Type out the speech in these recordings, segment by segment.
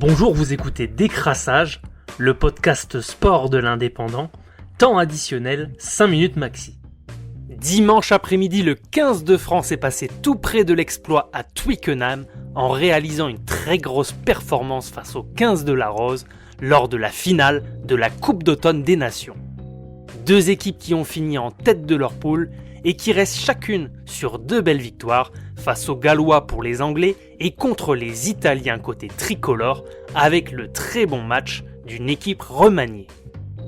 Bonjour, vous écoutez Décrassage, le podcast sport de l'Indépendant, temps additionnel 5 minutes maxi. Dimanche après-midi, le 15 de France est passé tout près de l'exploit à Twickenham en réalisant une très grosse performance face au 15 de la Rose lors de la finale de la Coupe d'automne des Nations. Deux équipes qui ont fini en tête de leur poule et qui restent chacune sur 2 belles victoires face aux Gallois pour les Anglais et contre les Italiens côté tricolore avec le très bon match d'une équipe remaniée.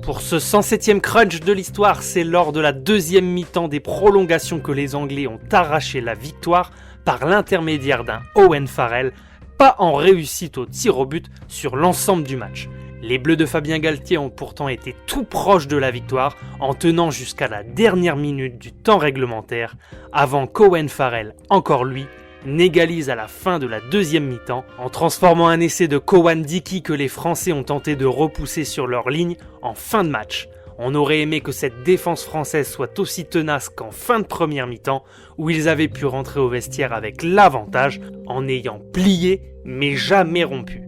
Pour ce 107e crunch de l'histoire, c'est lors de la deuxième mi-temps des prolongations que les Anglais ont arraché la victoire par l'intermédiaire d'un Owen Farrell, pas en réussite au tir au but sur l'ensemble du match. Les Bleus de Fabien Galtier ont pourtant été tout proches de la victoire en tenant jusqu'à la dernière minute du temps réglementaire avant qu'Owen Farrell, encore lui, n'égalise à la fin de la deuxième mi-temps en transformant un essai de Cowan Dickey que les Français ont tenté de repousser sur leur ligne en fin de match. On aurait aimé que cette défense française soit aussi tenace qu'en fin de première mi-temps où ils avaient pu rentrer au vestiaire avec l'avantage en ayant plié mais jamais rompu.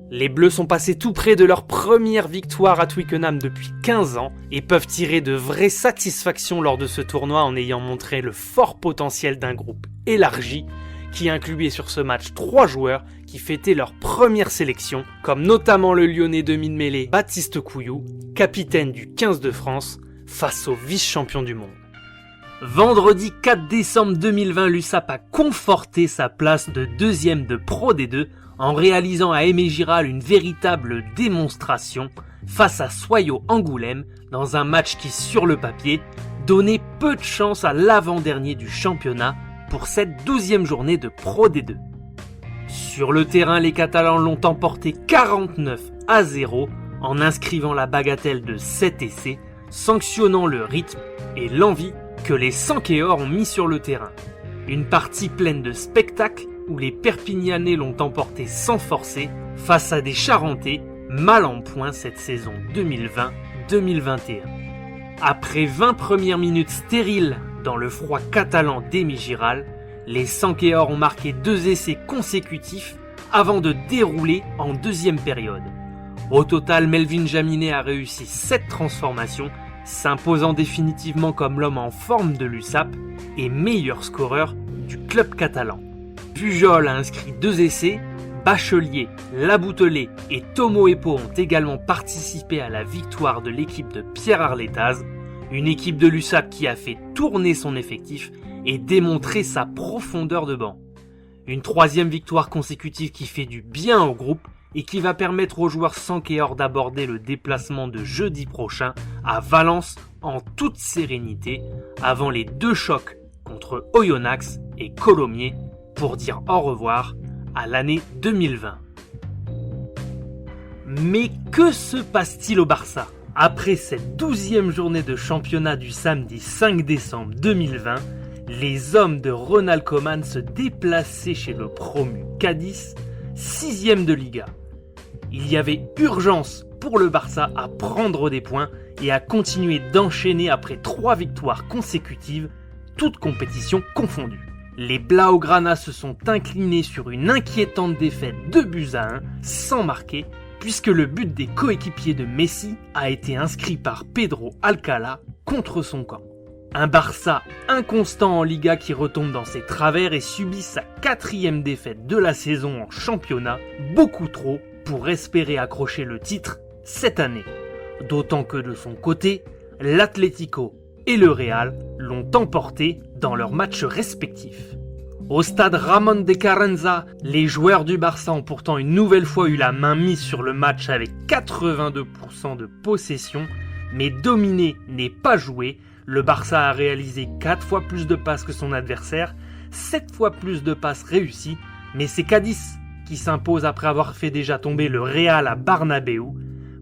Les Bleus sont passés tout près de leur première victoire à Twickenham depuis 15 ans et peuvent tirer de vraies satisfactions lors de ce tournoi en ayant montré le fort potentiel d'un groupe élargi qui incluait sur ce match 3 joueurs qui fêtaient leur première sélection, comme notamment le Lyonnais demi-de-mêlée Baptiste Couillou, capitaine du 15 de France, face au vice-champion du monde. Vendredi 4 décembre 2020, l'USAP a conforté sa place de deuxième de Pro D2 en réalisant à Aimé Giral une véritable démonstration face à Soyo Angoulême dans un match qui, sur le papier, donnait peu de chance à l'avant-dernier du championnat pour cette 12e journée de Pro D2. Sur le terrain, les Catalans l'ont emporté 49-0 en inscrivant la bagatelle de 7 essais, sanctionnant le rythme et l'envie que les Sankéors ont mis sur le terrain. Une partie pleine de spectacles où les Perpignanais l'ont emporté sans forcer face à des Charentais mal en point cette saison 2020-2021. Après 20 premières minutes stériles dans le froid catalan d'Aimé Giral, les Sankéors ont marqué 2 essais consécutifs avant de dérouler en deuxième période. Au total, Melvin Jaminet a réussi 7 transformations, s'imposant définitivement comme l'homme en forme de l'USAP et meilleur scoreur du club catalan. Pujol a inscrit 2 essais, Bachelier, Laboutelet et Tomo Epo ont également participé à la victoire de l'équipe de Pierre Arletaz, une équipe de l'USAP qui a fait tourner son effectif et démontrer sa profondeur de banc. Une 3e victoire consécutive qui fait du bien au groupe et qui va permettre aux joueurs sankéors d'aborder le déplacement de jeudi prochain à Valence en toute sérénité avant les 2 chocs contre Oyonnax et Colomiers pour dire au revoir à l'année 2020. Mais que se passe-t-il au Barça ? Après cette 12e journée de championnat du samedi 5 décembre 2020, les hommes de Ronald Koeman se déplaçaient chez le promu Cadiz, 6e de Liga. Il y avait urgence pour le Barça à prendre des points et à continuer d'enchaîner après 3 victoires consécutives, toutes compétitions confondues. Les Blaugrana se sont inclinés sur une inquiétante défaite 2-1 sans marquer, puisque le but des coéquipiers de Messi a été inscrit par Pedro Alcalá contre son camp. Un Barça inconstant en Liga qui retombe dans ses travers et subit sa 4e défaite de la saison en championnat, beaucoup trop pour espérer accrocher le titre cette année. D'autant que de son côté, l'Atlético et le Real l'ont emporté dans leurs matchs respectifs. Au stade Ramón de Carranza, les joueurs du Barça ont pourtant une nouvelle fois eu la main mise sur le match avec 82% de possession, mais dominer n'est pas joué. Le Barça a réalisé 4 fois plus de passes que son adversaire, 7 fois plus de passes réussies, mais c'est Cadiz qui s'impose après avoir fait déjà tomber le Real à Bernabéu,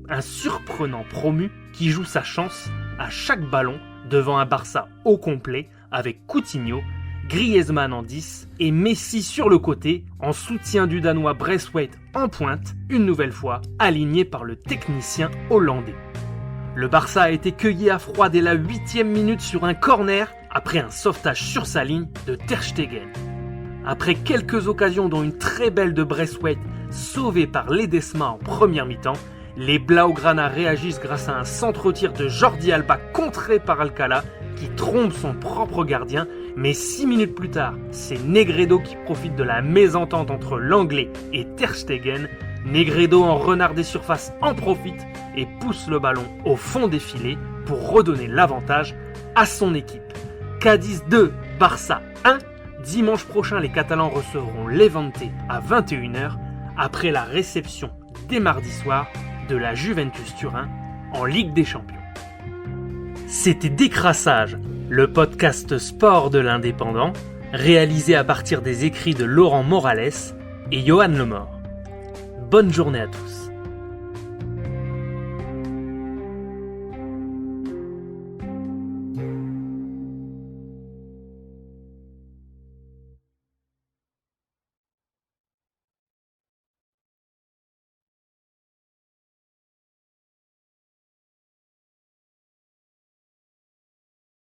un surprenant promu qui joue sa chance à chaque ballon devant un Barça au complet avec Coutinho, Griezmann en 10 et Messi sur le côté en soutien du Danois Braithwaite en pointe, une nouvelle fois aligné par le technicien hollandais. Le Barça a été cueilli à froid dès la 8e minute sur un corner après un sauvetage sur sa ligne de Ter Stegen. Après quelques occasions dont une très belle de Braithwaite, sauvés par Ledesma en première mi-temps, les Blaugrana réagissent grâce à un centre-tir de Jordi Alba contré par Alcala qui trompe son propre gardien, mais 6 minutes plus tard, c'est Negredo qui profite de la mésentente entre l'Anglais et Ter Stegen. Negredo en renard des surfaces en profite et pousse le ballon au fond des filets pour redonner l'avantage à son équipe. Cadiz 2, Barça 1. Dimanche prochain, les Catalans recevront Levante à 21h après la réception dès mardi soir de la Juventus Turin en Ligue des Champions. C'était Décrassage, le podcast sport de l'Indépendant, réalisé à partir des écrits de Laurent Morales et Johan Lemort. Bonne journée à tous.